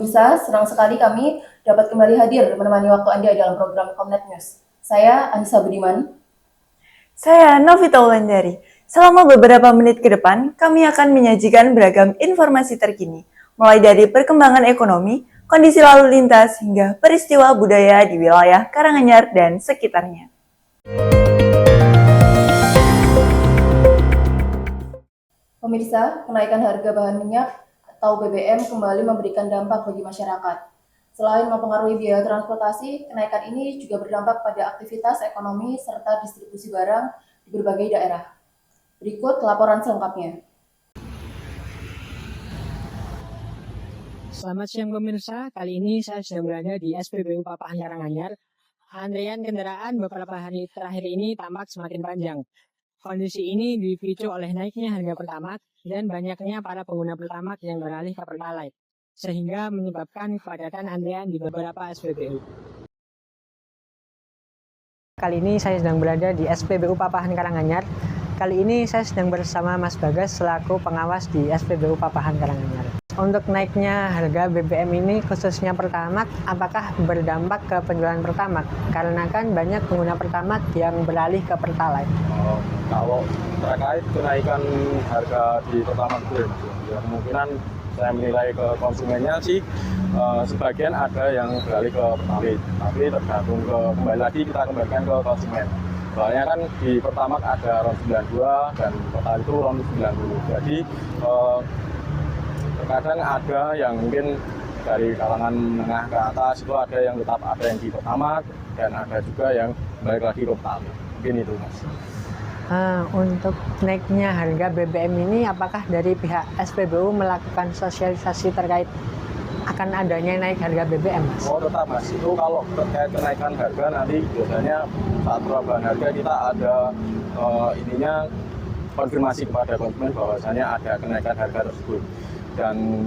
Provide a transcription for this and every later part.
Pemirsa, senang sekali kami dapat kembali hadir menemani waktu Anda dalam program Komnet News. Saya Anissa Budiman. Saya Novita Wulandari. Selama beberapa menit ke depan, kami akan menyajikan beragam informasi terkini, mulai dari perkembangan ekonomi, kondisi lalu lintas, hingga peristiwa budaya di wilayah Karanganyar dan sekitarnya. Pemirsa, kenaikan harga bahan minyak atau BBM kembali memberikan dampak bagi masyarakat. Selain mempengaruhi biaya transportasi, kenaikan ini juga berdampak pada aktivitas ekonomi serta distribusi barang di berbagai daerah. Berikut laporan selengkapnya. Selamat siang pemirsa, kali ini saya sedang berada di SPBU Papahan Karanganyar. Antrian kendaraan beberapa hari terakhir ini tampak semakin panjang. Kondisi ini dipicu oleh naiknya harga Pertamax dan banyaknya para pengguna Pertamax yang beralih ke Pertalite, sehingga menyebabkan kepadatan antrian di beberapa SPBU. Kali ini saya sedang berada di SPBU Papahan Karanganyar. Kali ini saya sedang bersama Mas Bagas selaku pengawas di SPBU Papahan Karanganyar. Untuk naiknya harga BBM ini khususnya Pertamax, apakah berdampak ke penjualan Pertamax? Karena kan banyak pengguna Pertamax yang beralih ke Pertalite. Kalau terkait kenaikan harga di Pertamax itu, ya kemungkinan saya menilai ke konsumennya sih sebagian ada yang beralih ke Pertalite, tapi tergantung kembali lagi kita kembalikan ke konsumen. Soalnya kan di Pertamax ada RON 92 dan Pertalite itu RON 90. Jadi terkadang ada yang mungkin dari kalangan menengah ke atas itu ada yang tetap ada yang di Pertamax dan ada juga yang balik lagi ke Pertalite. Mungkin itu Mas. Untuk naiknya harga BBM ini apakah dari pihak SPBU melakukan sosialisasi terkait akan adanya naik harga BBM, Mas? Oh tetap Mas, itu kalau terkait kenaikan harga nanti biasanya saat perubahan harga kita ada konfirmasi kepada konsumen bahwasanya ada kenaikan harga tersebut. Dan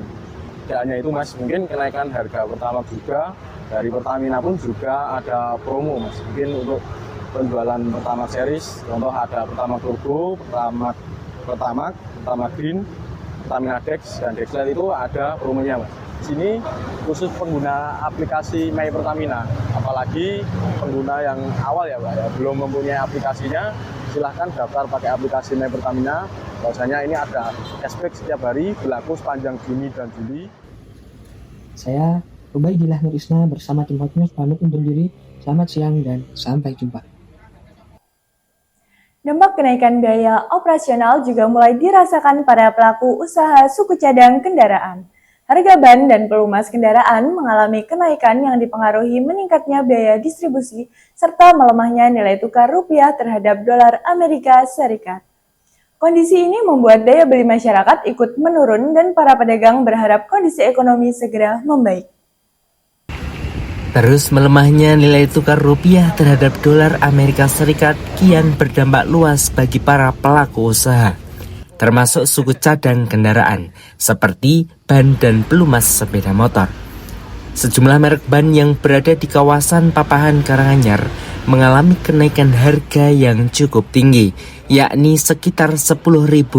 tidak hanya itu Mas, mungkin kenaikan harga Pertamax juga dari Pertamina pun juga ada promo Mas. Mungkin untuk penjualan Pertamax series, contoh ada Pertamax Turbo, Pertamax Green, Pertamina Dex, dan Dexlet itu ada promonya Mas. Di sini khusus pengguna aplikasi My Pertamina, apalagi pengguna yang awal ya Pak, ya, belum mempunyai aplikasinya, silahkan daftar pakai aplikasi My Pertamina. Bahwasanya ini ada cashback setiap hari, berlaku sepanjang Juni dan Juli. Saya Ubaidillah Nur Isna bersama tim Hotnews pamit undur diri. Selamat siang dan sampai jumpa. Dampak kenaikan biaya operasional juga mulai dirasakan para pelaku usaha suku cadang kendaraan. Harga ban dan pelumas kendaraan mengalami kenaikan yang dipengaruhi meningkatnya biaya distribusi serta melemahnya nilai tukar rupiah terhadap dolar Amerika Serikat. Kondisi ini membuat daya beli masyarakat ikut menurun dan para pedagang berharap kondisi ekonomi segera membaik. Terus melemahnya nilai tukar rupiah terhadap dolar Amerika Serikat kian berdampak luas bagi para pelaku usaha, termasuk suku cadang kendaraan, seperti ban dan pelumas sepeda motor. Sejumlah merek ban yang berada di kawasan Papahan Karanganyar mengalami kenaikan harga yang cukup tinggi, yakni sekitar Rp10.000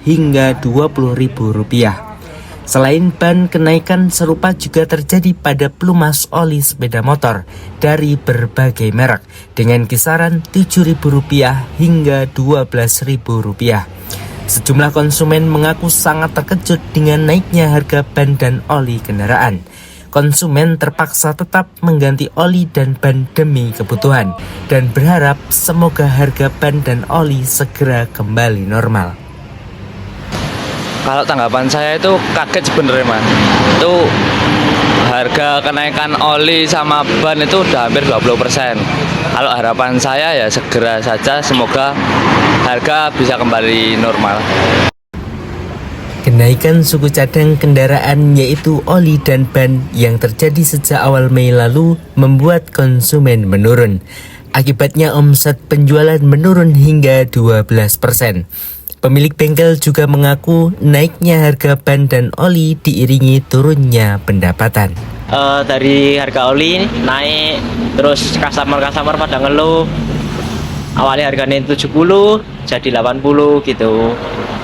hingga Rp20.000. Selain ban, kenaikan serupa juga terjadi pada pelumas oli sepeda motor dari berbagai merek dengan kisaran Rp7.000 hingga Rp12.000. Sejumlah konsumen mengaku sangat terkejut dengan naiknya harga ban dan oli kendaraan. Konsumen terpaksa tetap mengganti oli dan ban demi kebutuhan dan berharap semoga harga ban dan oli segera kembali normal. Kalau tanggapan saya itu kaget sebenarnya Mas. Itu harga kenaikan oli sama ban itu udah hampir 20%. Kalau harapan saya ya segera saja semoga harga bisa kembali normal. Kenaikan suku cadang kendaraan yaitu oli dan ban yang terjadi sejak awal Mei lalu membuat konsumen menurun. Akibatnya omset penjualan menurun hingga 12%. Pemilik bengkel juga mengaku naiknya harga ban dan oli diiringi turunnya pendapatan. Dari harga oli naik, terus customer pada ngeluh. Awalnya harganya 70 jadi 80 gitu.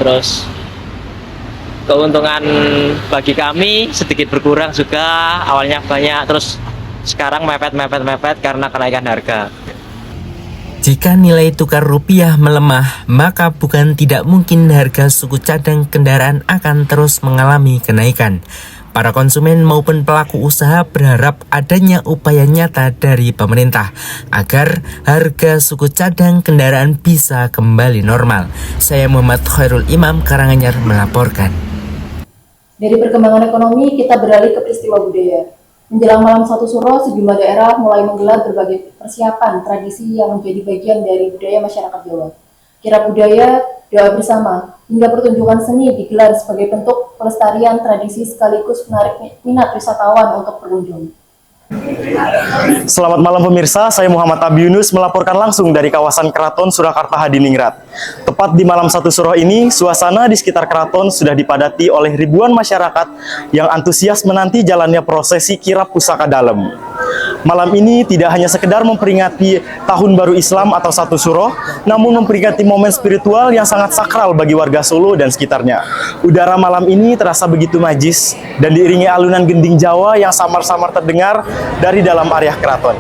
Terus keuntungan bagi kami sedikit berkurang juga, awalnya banyak terus sekarang mepet karena kenaikan harga. Jika nilai tukar rupiah melemah, maka bukan tidak mungkin harga suku cadang kendaraan akan terus mengalami kenaikan. Para konsumen maupun pelaku usaha berharap adanya upaya nyata dari pemerintah agar harga suku cadang kendaraan bisa kembali normal. Saya Muhammad Khairul Imam, Karanganyar melaporkan. Dari perkembangan ekonomi, kita beralih ke peristiwa budaya. Menjelang malam satu suro, sejumlah daerah mulai menggelar berbagai persiapan tradisi yang menjadi bagian dari budaya masyarakat Jawa. Kirap budaya, doa bersama, hingga pertunjukan seni digelar sebagai bentuk pelestarian tradisi sekaligus menarik minat wisatawan untuk berkunjung. Selamat malam pemirsa, saya Muhammad Abi Yunus melaporkan langsung dari kawasan Keraton Surakarta Hadiningrat. Tepat di malam satu suro ini, suasana di sekitar keraton sudah dipadati oleh ribuan masyarakat yang antusias menanti jalannya prosesi kirap pusaka dalem. Malam ini tidak hanya sekedar memperingati Tahun Baru Islam atau Satu Suro, namun memperingati momen spiritual yang sangat sakral bagi warga Solo dan sekitarnya. Udara malam ini terasa begitu magis dan diiringi alunan gending Jawa yang samar-samar terdengar dari dalam area keraton.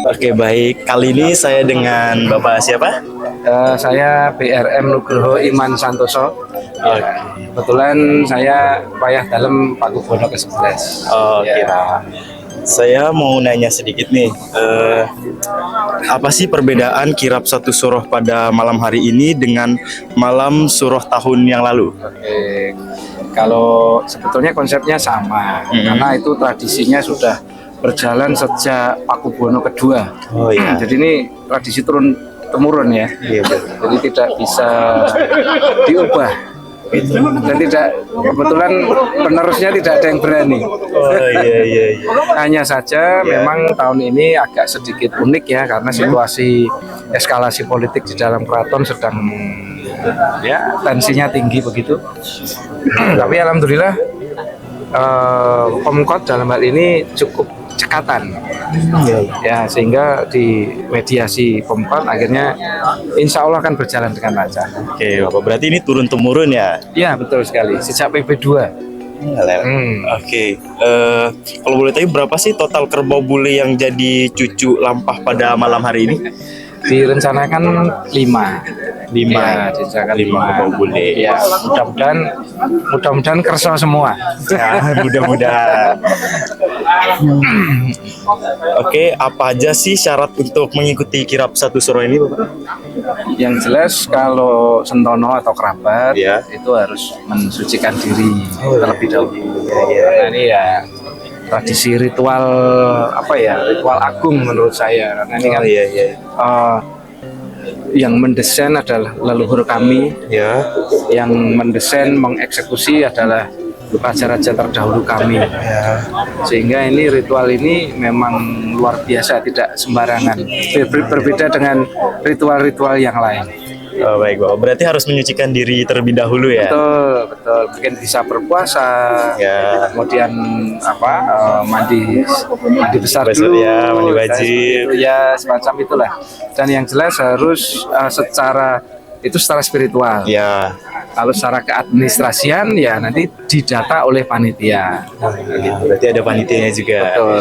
Oke, baik. Kali ini saya dengan Bapak siapa? Saya BRM Nugroho Iman Santoso. Kebetulan saya payah dalam Pakubono ke-11. Oke. Saya mau nanya sedikit nih, apa sih perbedaan kirap Satu Suro pada malam hari ini dengan malam Suro tahun yang lalu? Kalau sebetulnya konsepnya sama, karena itu tradisinya sudah berjalan sejak Pakubono kedua. Oh iya. Jadi ini tradisi turun temurun ya. Iya, betul. Jadi tidak bisa diubah. Dan tidak, kebetulan penerusnya tidak ada yang berani. Oh iya. Hanya saja memang tahun ini agak sedikit unik ya, karena situasi eskalasi politik di dalam keraton sedang ya tensinya tinggi begitu. Tapi alhamdulillah Pemkot dalam hal ini cukup cekatan ya, sehingga di mediasi Pemkot akhirnya insya Allah akan berjalan dengan lancar. Oke, Bapak, berarti ini turun temurun ya? Ya betul sekali, sejak PP2. Oke, kalau boleh tahu berapa sih total kerbau bule yang jadi cucu lampah pada malam hari ini? Direncanakan 5. Ya, direncanakan 5 kerbau bule. Ya, mudah-mudahan kerso semua. Ya, mudah-mudahan. Oke, apa aja sih syarat untuk mengikuti kirap Satu Suro ini, Bapak? Yang jelas kalau sentono atau kerabat Ya. itu harus mensucikan diri terlebih dahulu. Ya. Nah, ini ya tradisi ritual ritual agung menurut saya, karena ini kan yang mendesain adalah leluhur kami, Ya. yang mendesain mengeksekusi adalah raja-raja terdahulu kami, sehingga ini ritual ini memang luar biasa, tidak sembarangan, berbeda dengan ritual-ritual yang lain. Oh, baik, Bapak. Berarti harus menyucikan diri terlebih dahulu ya? Betul. Mungkin bisa berpuasa, Ya. kemudian mandi besar Besar dulu, ya, mandi wajib. ya semacam itulah. Dan yang jelas harus secara spiritual. Ya. Kalau secara keadministrasian ya nanti didata oleh panitia. Berarti ada panitianya juga. Betul.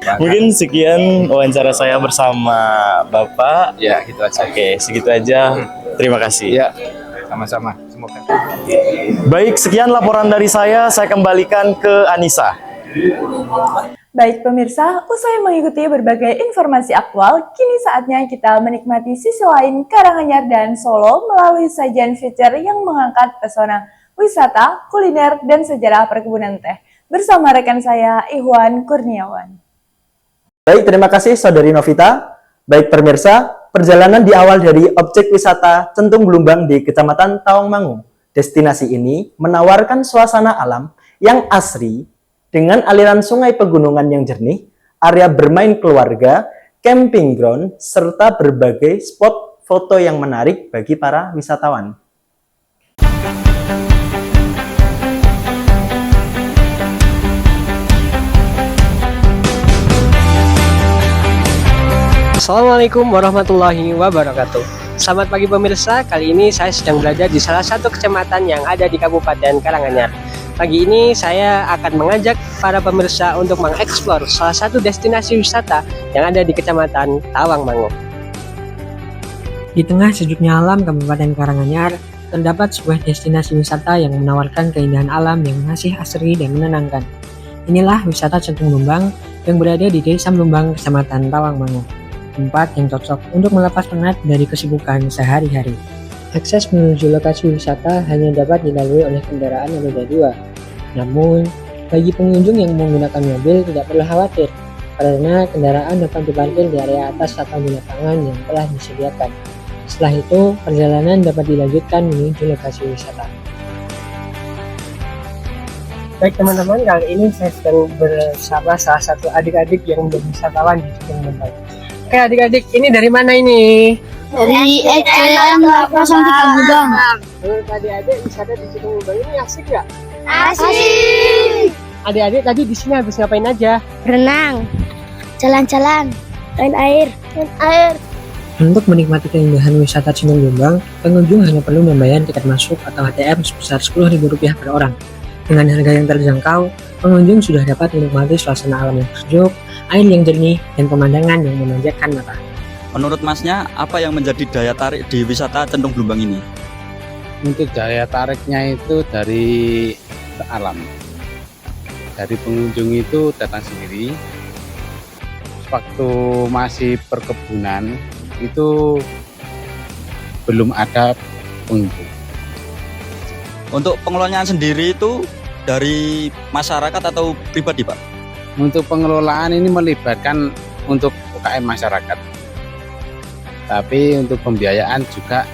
Mungkin sekian wawancara saya bersama Bapak. Ya gitu aja. Oke, segitu aja. Terima kasih. Ya, sama-sama. Semoga. Baik, sekian laporan dari saya kembalikan ke Anissa. Baik pemirsa, usai mengikuti berbagai informasi aktual, kini saatnya kita menikmati sisi lain Karanganyar dan Solo melalui sajian feature yang mengangkat pesona wisata, kuliner, dan sejarah perkebunan teh. Bersama rekan saya, Ihwan Kurniawan. Baik, terima kasih Saudari Novita. Baik pemirsa, perjalanan diawal dari objek wisata Centung Blumbang di Kecamatan Tawangmangu. Destinasi ini menawarkan suasana alam yang asri dengan aliran sungai pegunungan yang jernih, area bermain keluarga, camping ground, serta berbagai spot foto yang menarik bagi para wisatawan. Assalamualaikum warahmatullahi wabarakatuh. Selamat pagi pemirsa, kali ini saya sedang berada di salah satu kecamatan yang ada di Kabupaten Karanganyar. Pagi ini saya akan mengajak para pemirsa untuk mengeksplor salah satu destinasi wisata yang ada di Kecamatan Tawangmangu. Di tengah sejuknya alam Kabupaten Karanganyar, terdapat sebuah destinasi wisata yang menawarkan keindahan alam yang masih asri dan menenangkan. Inilah wisata Centung Lumbang yang berada di Desa Lumbang, Kecamatan Tawangmangu. Tempat yang cocok untuk melepas penat dari kesibukan sehari-hari. Akses menuju lokasi wisata hanya dapat dilalui oleh kendaraan roda 2. Namun, bagi pengunjung yang menggunakan mobil tidak perlu khawatir, karena kendaraan dapat diparkir di area atas atau di lapangan yang telah disediakan. Setelah itu, perjalanan dapat dilanjutkan menuju lokasi wisata. Baik teman-teman, kali ini saya sedang bersama salah satu adik-adik yang menjadi wisatawan di Centung Lumbang. Oke adik-adik, ini dari mana ini? Dari SDM 03 Gudang. Menurut adik-adik, wisata di Centung Lumbang ini asik nggak? Asik. Adik-adik tadi di sini habis ngapain aja? Berenang, jalan-jalan, main air. Untuk menikmati keindahan wisata Centung Lumbang, pengunjung hanya perlu membayar tiket masuk atau ATM sebesar Rp10.000 per orang. Dengan harga yang terjangkau, pengunjung sudah dapat menikmati suasana alam yang sejuk, air yang jernih, dan pemandangan yang memanjakan mata. Menurut masnya, apa yang menjadi daya tarik di wisata Centung Lumbang ini? Untuk daya tariknya itu dari alam. Dari pengunjung itu datang sendiri. Waktu masih perkebunan itu belum ada pengunjung. Untuk pengelolaannya sendiri itu dari masyarakat atau pribadi, Pak? Untuk pengelolaan ini melibatkan untuk UKM masyarakat. Tapi untuk pembiayaan juga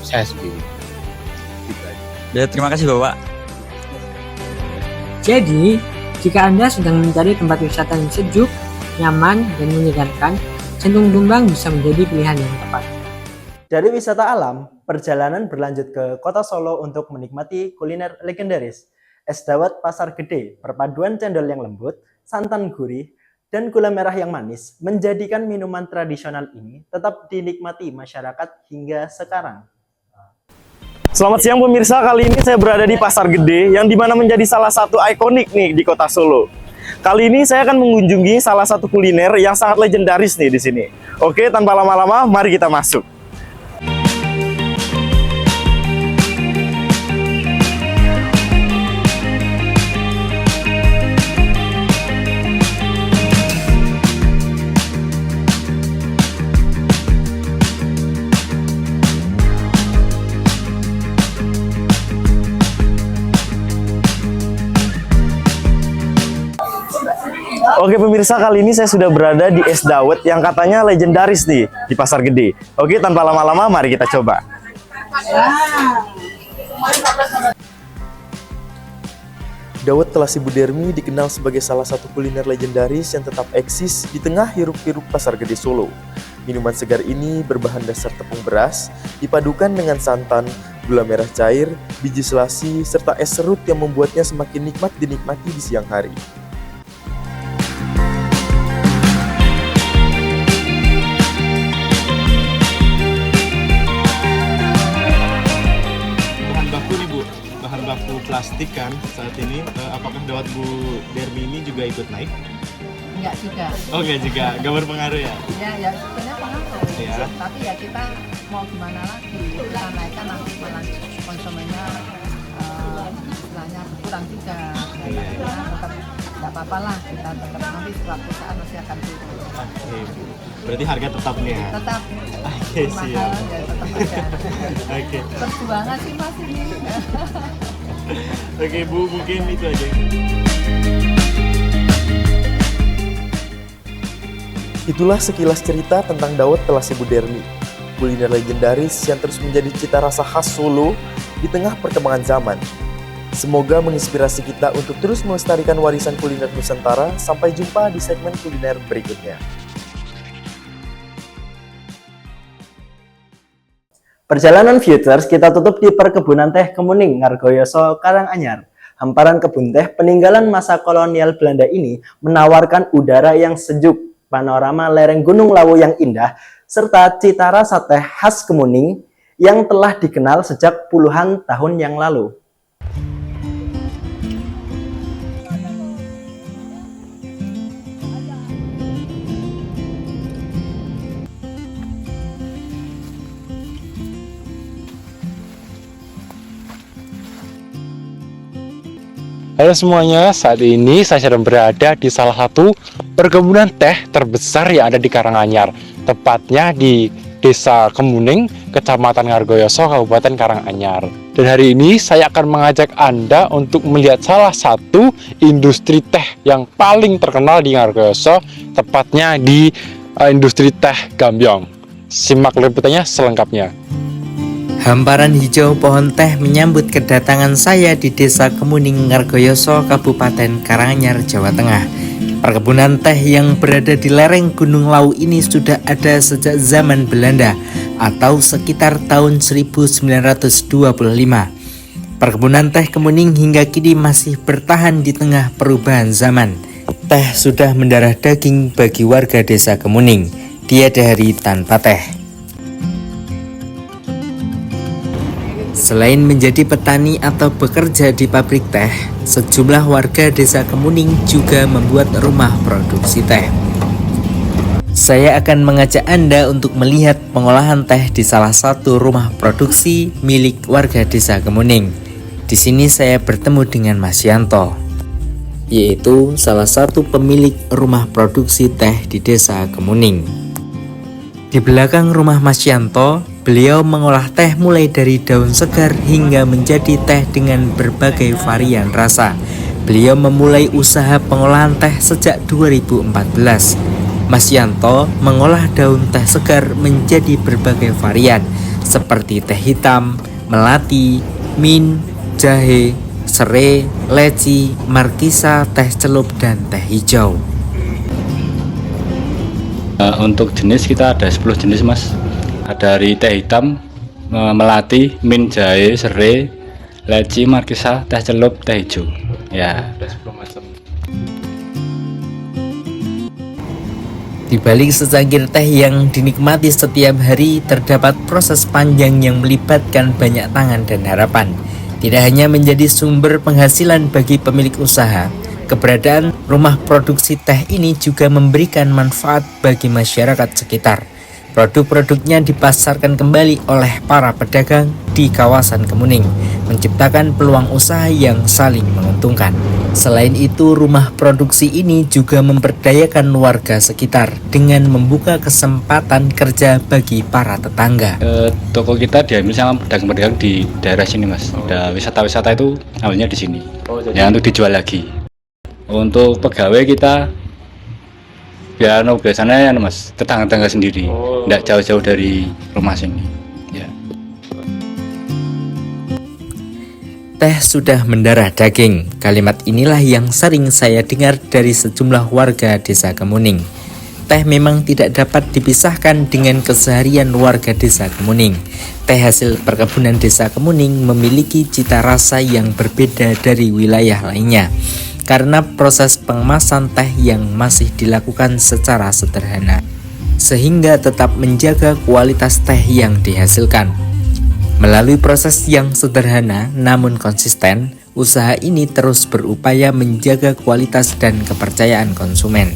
saya sendiri. Ya, terima kasih Bapak. Jadi, jika Anda sedang mencari tempat wisata yang sejuk, nyaman, dan menyegarkan, Centung Lumbang bisa menjadi pilihan yang tepat. Dari wisata alam, perjalanan berlanjut ke Kota Solo untuk menikmati kuliner legendaris. Es dawet Pasar Gede, perpaduan cendol yang lembut, santan gurih, dan gula merah yang manis menjadikan minuman tradisional ini tetap dinikmati masyarakat hingga sekarang. Selamat siang pemirsa, kali ini saya berada di Pasar Gede yang dimana menjadi salah satu ikonik nih di Kota Solo. Kali ini saya akan mengunjungi salah satu kuliner yang sangat legendaris nih di sini. Oke, tanpa lama-lama, mari kita masuk. Oke pemirsa, kali ini saya sudah berada di es dawet yang katanya legendaris nih di Pasar Gede. Oke, tanpa lama-lama mari kita coba. Dawet Telasi Bu Dermi dikenal sebagai salah satu kuliner legendaris yang tetap eksis di tengah hiruk-pikuk Pasar Gede Solo. Minuman segar ini berbahan dasar tepung beras, dipadukan dengan santan, gula merah cair, biji selasi, serta es serut yang membuatnya semakin nikmat dinikmati di siang hari. Bahan baku plastik kan saat ini, apakah dawet Bu Dermi ini juga ikut naik? Enggak juga. Oh enggak juga, nggak berpengaruh ya? Ya sebenarnya pengaruh. Ya. Tapi ya kita mau gimana lagi, kita naikkan nanti malah konsumennya istilahnya kurang juga. Ya, kita tetap nggak apa-apa lah, kita tetap nanti suatu saat masih akan turun. Oke, berarti harga tetap nih ya? Tetap. Oke, siap. Ya tetap aja. Oke. Perjuangan sih Mas ini. Oke Bu, mungkin itu aja. Itulah sekilas cerita tentang dawet Telasi Bu Dermi, kuliner legendaris yang terus menjadi cita rasa khas Solo di tengah perkembangan zaman. Semoga menginspirasi kita untuk terus melestarikan warisan kuliner Nusantara. Sampai jumpa di segmen kuliner berikutnya. Perjalanan Futures kita tutup di perkebunan teh Kemuning, Ngargoyoso, Karanganyar. Hamparan kebun teh peninggalan masa kolonial Belanda ini menawarkan udara yang sejuk, panorama lereng Gunung Lawu yang indah, serta cita rasa teh khas Kemuning yang telah dikenal sejak puluhan tahun yang lalu. Halo semuanya, saat ini saya sedang berada di salah satu perkebunan teh terbesar yang ada di Karanganyar, tepatnya di Desa Kemuning, Kecamatan Ngargoyoso, Kabupaten Karanganyar. Dan hari ini saya akan mengajak Anda untuk melihat salah satu industri teh yang paling terkenal di Ngargoyoso, tepatnya di industri teh Gambyong. Simak liputannya selengkapnya. Hamparan hijau pohon teh menyambut kedatangan saya di Desa Kemuning, Ngargoyoso, Kabupaten Karanganyar, Jawa Tengah. Perkebunan teh yang berada di lereng Gunung Lawu ini sudah ada sejak zaman Belanda atau sekitar tahun 1925. Perkebunan teh Kemuning hingga kini masih bertahan di tengah perubahan zaman. Teh sudah mendarah daging bagi warga Desa Kemuning. Tiada hari tanpa teh. Selain menjadi petani atau bekerja di pabrik teh, sejumlah warga Desa Kemuning juga membuat rumah produksi teh. Saya akan mengajak Anda untuk melihat pengolahan teh di salah satu rumah produksi milik warga Desa Kemuning. Di sini saya bertemu dengan Mas Yanto, yaitu salah satu pemilik rumah produksi teh di Desa Kemuning. Di belakang rumah Mas Yanto, beliau mengolah teh mulai dari daun segar hingga menjadi teh dengan berbagai varian rasa. Beliau memulai usaha pengolahan teh sejak 2014. Mas Yanto mengolah daun teh segar menjadi berbagai varian seperti teh hitam, melati, mint, jahe, serai, leci, markisa, teh celup, dan teh hijau. Untuk jenis kita ada 10 jenis mas. Ada dari teh hitam, melati, mint, jahe, serai, leci, markisa, teh celup, teh hijau. Ya, ada 10 macam. Di balik secangkir teh yang dinikmati setiap hari terdapat proses panjang yang melibatkan banyak tangan dan harapan. Tidak hanya menjadi sumber penghasilan bagi pemilik usaha, keberadaan rumah produksi teh ini juga memberikan manfaat bagi masyarakat sekitar. Produk-produknya dipasarkan kembali oleh para pedagang di kawasan Kemuning, menciptakan peluang usaha yang saling menguntungkan. Selain itu, rumah produksi ini juga memberdayakan warga sekitar dengan membuka kesempatan kerja bagi para tetangga. Toko kita diambil sama pedagang-pedagang di daerah sini mas. Udah wisata-wisata itu awalnya di sini. Ya untuk dijual lagi. Untuk pegawai kita biasanya ya mas tetangga-tetangga sendiri, tidak jauh-jauh dari rumah sini. Ya. Teh sudah mendarah daging. Kalimat inilah yang sering saya dengar dari sejumlah warga Desa Kemuning. Teh memang tidak dapat dipisahkan dengan keseharian warga Desa Kemuning. Teh hasil perkebunan Desa Kemuning memiliki cita rasa yang berbeda dari wilayah lainnya, karena proses pengemasan teh yang masih dilakukan secara sederhana, sehingga tetap menjaga kualitas teh yang dihasilkan. Melalui proses yang sederhana namun konsisten, usaha ini terus berupaya menjaga kualitas dan kepercayaan konsumen.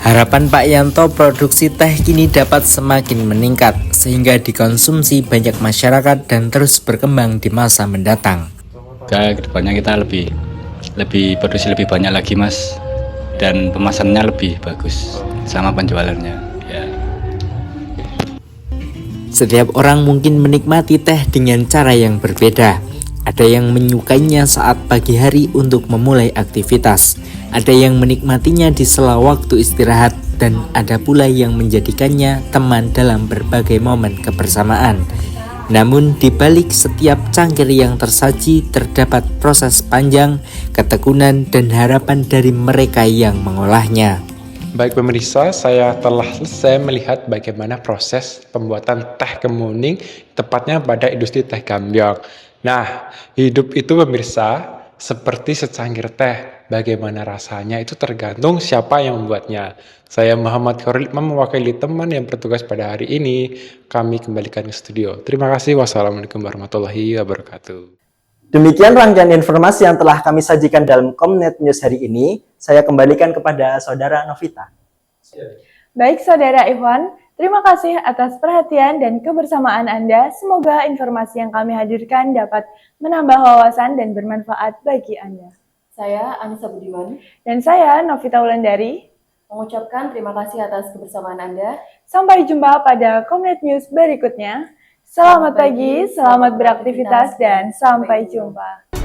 Harapan Pak Yanto produksi teh kini dapat semakin meningkat, sehingga dikonsumsi banyak masyarakat dan terus berkembang di masa mendatang. Kedepannya kita lebih produksi lebih banyak lagi mas, dan pemasarannya lebih bagus sama penjualannya ya. Setiap orang mungkin menikmati teh dengan cara yang berbeda. Ada yang menyukainya saat pagi hari untuk memulai aktivitas, ada yang menikmatinya di sela waktu istirahat, dan ada pula yang menjadikannya teman dalam berbagai momen kebersamaan. Namun di balik setiap cangkir yang tersaji terdapat proses panjang, ketekunan, dan harapan dari mereka yang mengolahnya. Baik pemirsa, saya telah selesai melihat bagaimana proses pembuatan teh kemuning, tepatnya pada industri teh gambyong. Nah, hidup itu pemirsa seperti secangkir teh. Bagaimana rasanya itu tergantung siapa yang membuatnya. Saya Muhammad Khairul Iqbal mewakili teman yang bertugas pada hari ini. Kami kembalikan ke studio. Terima kasih. Wassalamualaikum warahmatullahi wabarakatuh. Demikian rangkaian informasi yang telah kami sajikan dalam Komnet News hari ini. Saya kembalikan kepada Saudara Novita. Baik Saudara Ikhwan, terima kasih atas perhatian dan kebersamaan Anda. Semoga informasi yang kami hadirkan dapat menambah wawasan dan bermanfaat bagi Anda. Saya Anissa Budiman. Dan saya Novita Wulandari. Mengucapkan terima kasih atas kebersamaan Anda. Sampai jumpa pada Komnet News berikutnya. Selamat pagi, selamat beraktivitas, dan sampai jumpa.